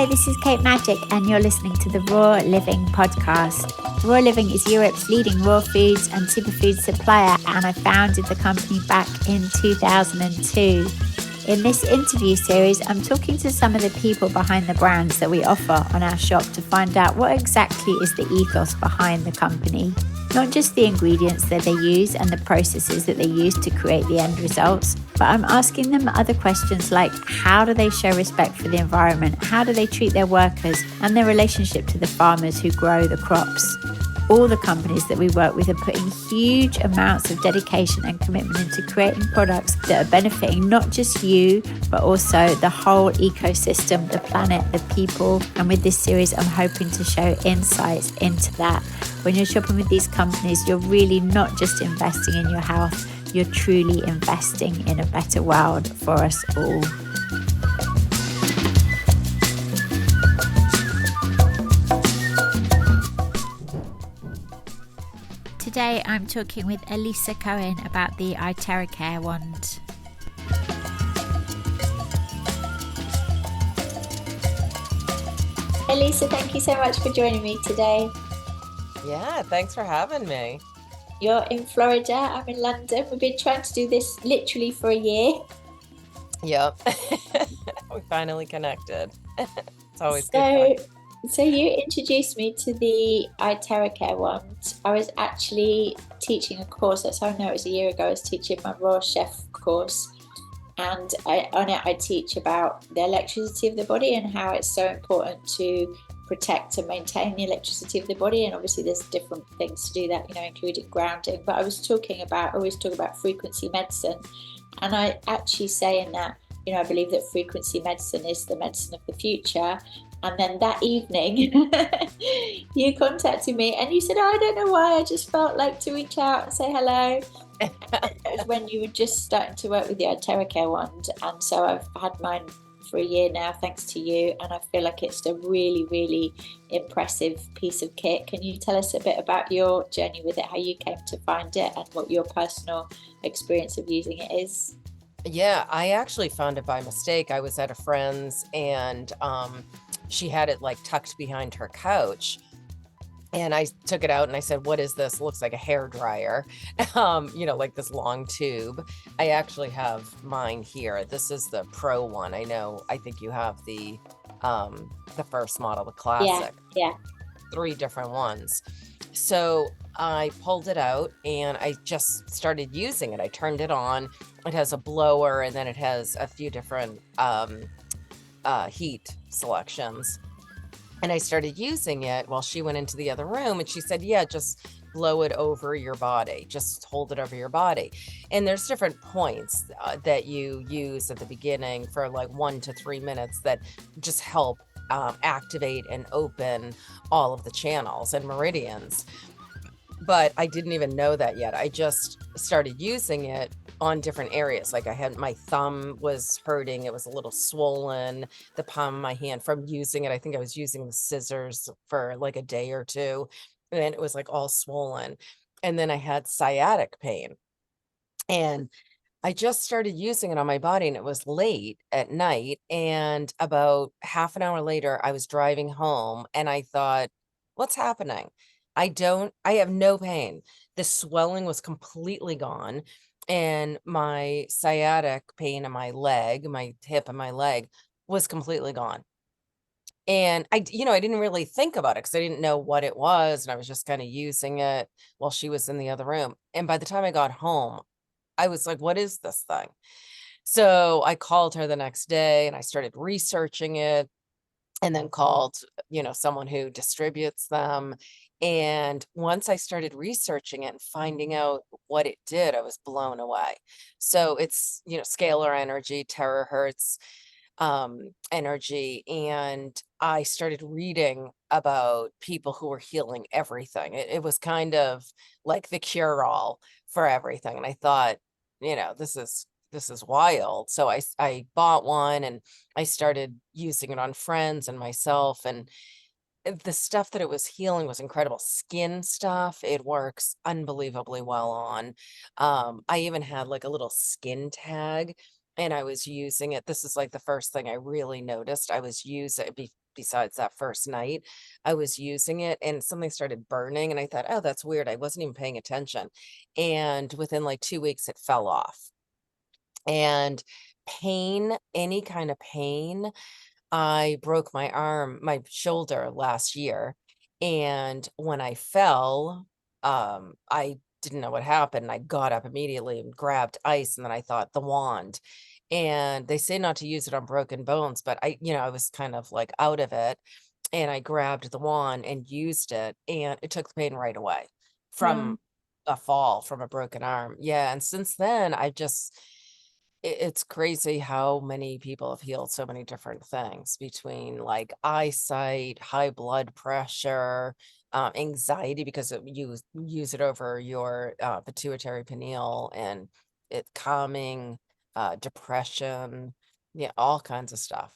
Hi, this is Kate Magic, and you're listening to the Raw Living podcast. Raw Living is Europe's leading raw foods and superfood supplier, and I founded the company back in 2002. In this interview series, I'm talking to some of the people behind the brands that we offer on our shop to find out what exactly is the ethos behind the company. Not just the ingredients that they use and the processes that they use to create the end results, but I'm asking them other questions like how do they show respect for the environment? How do they treat their workers and their relationship to the farmers who grow the crops? All the companies that we work with are putting huge amounts of dedication and commitment into creating products that are benefiting not just you, but also the whole ecosystem, the planet, the people. And with this series, I'm hoping to show insights into that. When you're shopping with these companies, you're really not just investing in your health, you're truly investing in a better world for us all. Today I'm talking with Elisa Cohen about the iTeracare wand. Elisa, thank you so much for joining me today. Yeah, thanks for having me. You're in Florida, I'm in London. We've been trying to do this literally for a year. Yep. We finally connected. It's always good fun. So you introduced me to the iTeracare wand. I was actually teaching a course, that's how I know it was a year ago. I was teaching my Raw Chef course, and on it I teach about the electricity of the body and how it's so important to protect and maintain the electricity of the body. And obviously there's different things to do that, including grounding. But I always talk about frequency medicine. And I actually say in that, I believe that frequency medicine is the medicine of the future. And then that evening, you contacted me and you said, I don't know why, I just felt like to reach out and say hello. It was when you were just starting to work with the iTeracare wand. And so I've had mine for a year now, thanks to you. And I feel like it's a really, really impressive piece of kit. Can you tell us a bit about your journey with it, how you came to find it and what your personal experience of using it is? Yeah, I actually found it by mistake. I was at a friend's and she had it like tucked behind her couch. And I took it out and I said, what is this? It looks like a hair dryer, like this long tube. I actually have mine here. This is the Pro one. I think you have the first model, the classic. Yeah. 3 different ones. So I pulled it out and I just started using it. I turned it on. It has a blower and then it has a few different heat selections. And I started using it while she went into the other room and she said, yeah, just blow it over your body. Just hold it over your body. And there's different points that you use at the beginning for like 1 to 3 minutes that just help activate and open all of the channels and meridians. But I didn't even know that yet. I just started using it on different areas. Like my thumb was hurting. It was a little swollen, the palm of my hand from using it. I think I was using the scissors for like a day or two and it was like all swollen. And then I had sciatic pain and I just started using it on my body and it was late at night. And about half an hour later, I was driving home and I thought, what's happening? I have no pain. The swelling was completely gone. And my sciatic pain in my leg, my hip and my leg was completely gone. And I didn't really think about it because I didn't know what it was. And I was just kind of using it while she was in the other room. And by the time I got home, I was like, what is this thing? So I called her the next day and I started researching it and then called, someone who distributes them. And once I started researching it and finding out what it did, I was blown away. So it's, scalar energy, terahertz energy. And I started reading about people who were healing everything. It was kind of like the cure-all for everything. And I thought, this is wild. So I bought one and I started using it on friends and myself. And the stuff that it was healing was incredible. Skin stuff, it works unbelievably well on. I even had like a little skin tag and I was using it. This is like the first thing I really noticed. I was using besides that first night I was using it, and something started burning, and I thought, oh, that's weird. I wasn't even paying attention. And within like 2 weeks, it fell off. And pain, any kind of pain, I broke my arm, my shoulder last year, and when I fell, I didn't know what happened. I got up immediately and grabbed ice, and then I thought the wand. And they say not to use it on broken bones, but I was kind of like out of it, and I grabbed the wand and used it, and it took the pain right away Wow. from a fall from a broken arm. Yeah, and since then, it's crazy how many people have healed so many different things between like eyesight, high blood pressure, anxiety because you use it over your pituitary pineal and it calming, depression, yeah, all kinds of stuff.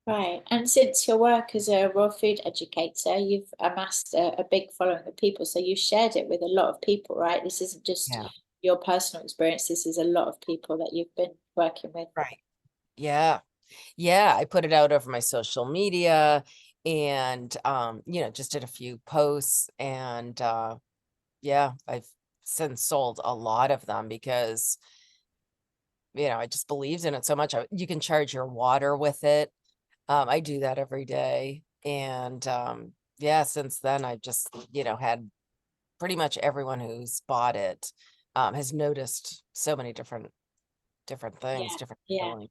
Right. And since your work as a raw food educator, you've amassed a big following of people. So you shared it with a lot of people, right? This isn't just Yeah. your personal experience. This is a lot of people that you've been working with. Right. Yeah. Yeah. I put it out over my social media and, just did a few posts and, yeah, I've since sold a lot of them because, I just believed in it so much. You can charge your water with it. I do that every day. And yeah, since then I've just, had pretty much everyone who's bought it has noticed so many different things, Yeah, different yeah, feelings.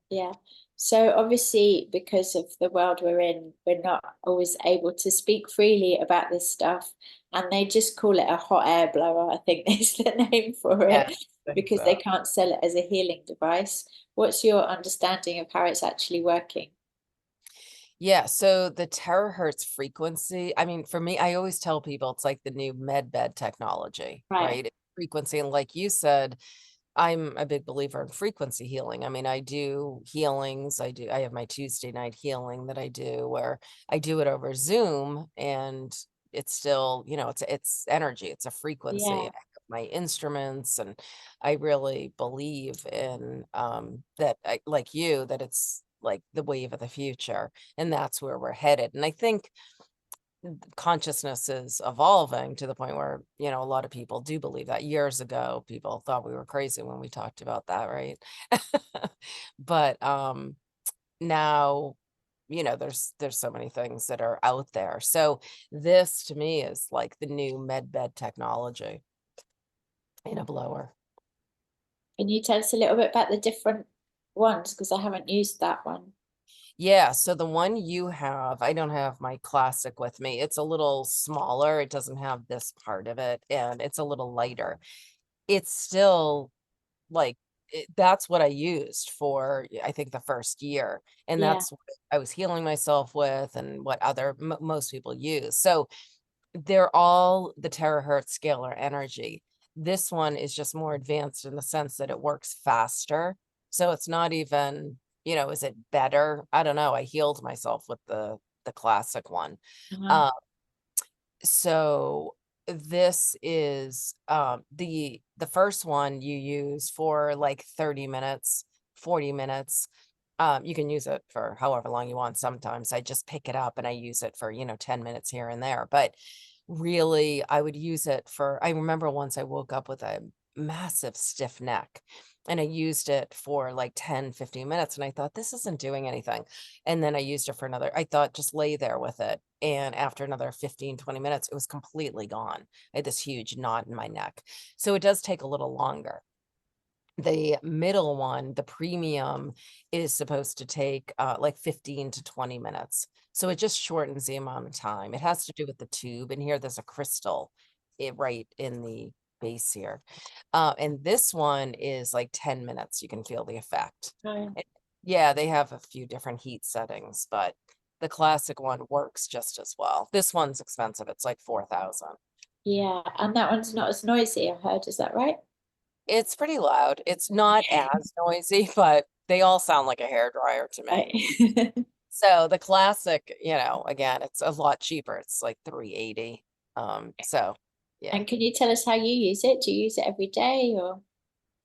yeah. So obviously, because of the world we're in, we're not always able to speak freely about this stuff, and they just call it a hot air blower. I think is the name for Yeah, it, I think because they so. can't sell it as a healing device. What's your understanding of how it's actually working? Yeah, so the terahertz frequency, I mean, for me, I always tell people it's like the new med bed technology, Right. right? Frequency. And like you said, I'm a big believer in frequency healing. I mean, I do healings. I have my Tuesday night healing that I do where I do it over Zoom and it's still, it's energy, it's a frequency. Yeah. And I have my instruments and I really believe in that like you, that it's like the wave of the future and that's where we're headed. And I think consciousness is evolving to the point where, a lot of people do believe that. Years ago, people thought we were crazy when we talked about that, right? But now, there's so many things that are out there. So this to me is like the new med bed technology in a blower. Can you tell us a little bit about the different ones? Because I haven't used that one. Yeah, so the one you have, I don't have my classic with me. It's a little smaller. It doesn't have this part of it, and it's a little lighter. It's still like that's what I used for I think the first year, and Yeah. that's what I was healing myself with, and what most people use. So they're all the terahertz scalar energy. This one is just more advanced in the sense that it works faster. So it's not even, is it better? I don't know. I healed myself with the classic one. Uh-huh. Um, so this is the first one you use for like 30 minutes, 40 minutes. You can use it for however long you want. Sometimes I just pick it up and I use it for, 10 minutes here and there. But really, I would use it for, I remember once I woke up with a massive stiff neck and I used it for like 10, 15 minutes and I thought, this isn't doing anything. And then I used it for another, I thought, just lay there with it. And after another 15, 20 minutes, it was completely gone. I had this huge knot in my neck. So it does take a little longer. The middle one, the premium, is supposed to take like 15 to 20 minutes. So it just shortens the amount of time. It has to do with the tube. And here there's a crystal right in the base here. And this one is like 10 minutes. You can feel the effect. Right. And yeah, they have a few different heat settings, but the classic one works just as well. This one's expensive. It's like 4,000. Yeah. And that one's not as noisy, I heard. Is that right? It's pretty loud. It's not as noisy, but they all sound like a hairdryer to me. Right. So the classic, again, it's a lot cheaper. It's like 380. So yeah. And can you tell us how you use it? Do you use it every day or?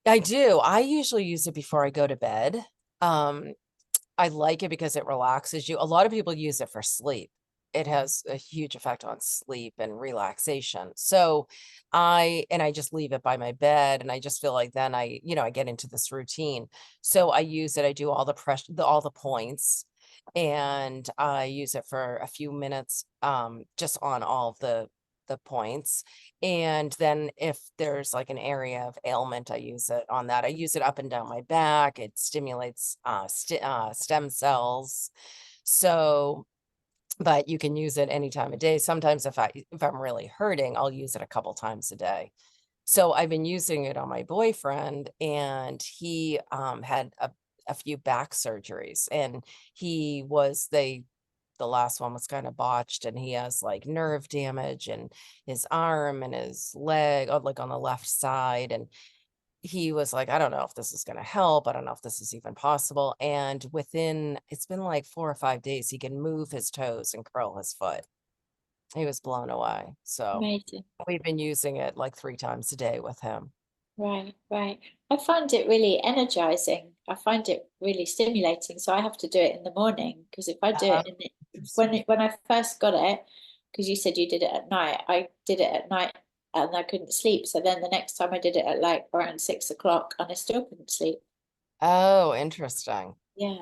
I do. I usually use it before I go to bed. Um, I like it because it relaxes you. A lot of people use it for sleep. It has a huge effect on sleep and relaxation. So I just leave it by my bed, and I just feel like then I get into this routine. So I use it. I do all the pressure, all the points, and I use it for a few minutes, just on all of the points. And then if there's like an area of ailment, I use it on that. I use it up and down my back. It stimulates stem cells. So, but you can use it any time of day. Sometimes if I'm really hurting, I'll use it a couple times a day. So I've been using it on my boyfriend, and he had a few back surgeries, and the last one was kind of botched, and he has like nerve damage in his arm and his leg, like on the left side. And he was like, I don't know if this is going to help. I don't know if this is even possible. And it's been like 4 or 5 days, he can move his toes and curl his foot. He was blown away. So Amazing. we've been using it like 3 times a day with him. Right, right. I find it really energizing. I find it really stimulating. So I have to do it in the morning, because if I do Uh, it when I first got it, because you said you did it at night, I did it at night and I couldn't sleep. So then the next time I did it at like around 6 o'clock and I still couldn't sleep. oh, interesting. Yeah,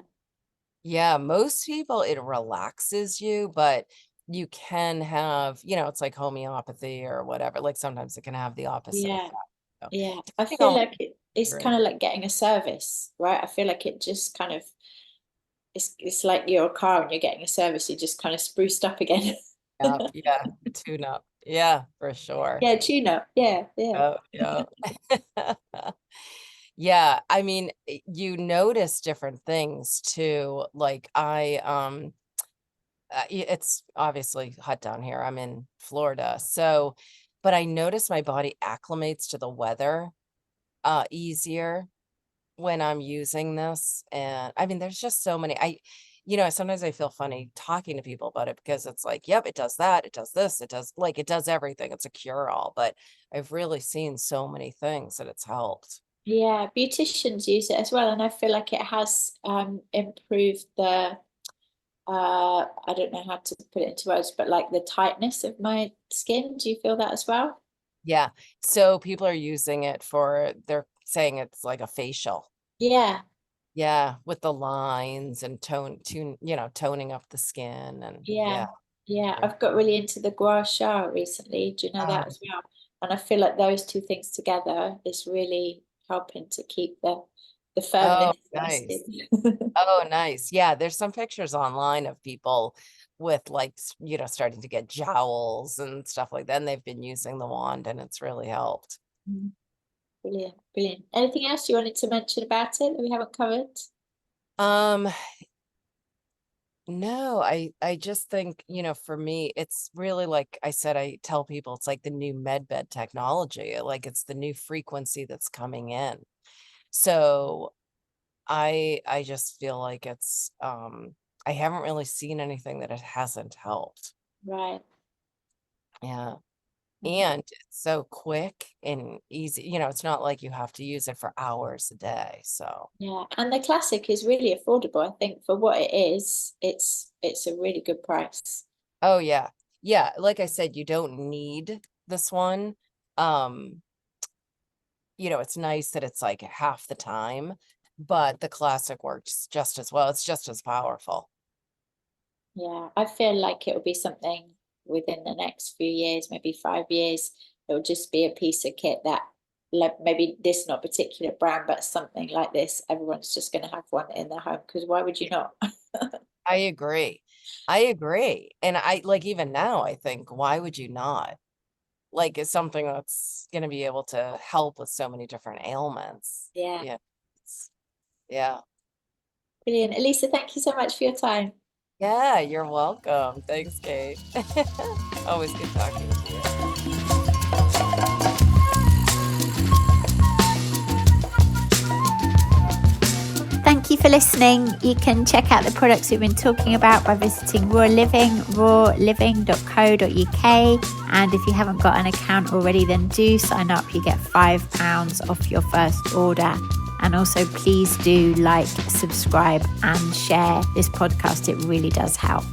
Yeah, most people, it relaxes you, but you can have, it's like homeopathy or whatever. Like sometimes it can have the opposite yeah, effect. So, yeah. I depending feel on what like it's you're kind in. of like getting a service, right? I feel like it just kind of it's like your car and you're getting a service, you just kind of spruced up again. Up, yeah, tune up. Yeah, for sure. Yeah, tune up. Yeah, yeah. Oh, yeah. Yeah, I mean, you notice different things too. Like it's obviously hot down here. I'm in Florida. So, but I notice my body acclimates to the weather easier when I'm using this. And I mean, there's just so many. Sometimes I feel funny talking to people about it, because it's like, yep, it does that, it does this, it does everything. It's a cure-all. But I've really seen so many things that it's helped. Yeah, beauticians use it as well, and I feel like it has improved the I don't know how to put it into words, but like the tightness of my skin. Do you feel that as well? Yeah. So people are using it they're saying it's like a facial. Yeah, Yeah, with the lines and toning up the skin, and yeah, yeah. yeah. for- I've got really into the gua sha recently. Do you know that Oh, as well? And I feel like those two things together is really helping to keep the oh, firmness of my nice. skin. Oh, nice. Yeah, there's some pictures online of people with like, starting to get jowls and stuff like that. And they've been using the wand, and it's really helped. Mm, brilliant, brilliant. Anything else you wanted to mention about it that we haven't covered? Um, no, I just think, for me, it's really like I said, I tell people it's like the new med bed technology. Like it's the new frequency that's coming in. So I just feel like I haven't really seen anything that it hasn't helped. Right. Yeah. Mm. And it's so quick and easy. It's not like you have to use it for hours a day. So, Yeah, and the classic is really affordable. I think for what it is, it's a really good price. oh yeah. Yeah, like I said, you don't need this one. Um, it's nice that it's like half the time, but the classic works just as well. It's just as powerful. Yeah, I feel like it'll be something within the next few years, maybe 5 years. It'll just be a piece of kit that, like maybe this not particular brand, but something like this, everyone's just going to have one in their home. Because why would you not? I agree. I agree. And I like, even now, I think, why would you not? Like, it's something that's going to be able to help with so many different ailments. Yeah, Yeah. Yeah. brilliant. Elisa, thank you so much for your time. Yeah, you're welcome. Thanks, Kate. Always good talking to you. Thank you for listening. You can check out the products we've been talking about by visiting Raw Living, rawliving.co.uk. And if you haven't got an account already, then do sign up. You get £5 off your first order. And also, please do like, subscribe, and share this podcast. It really does help.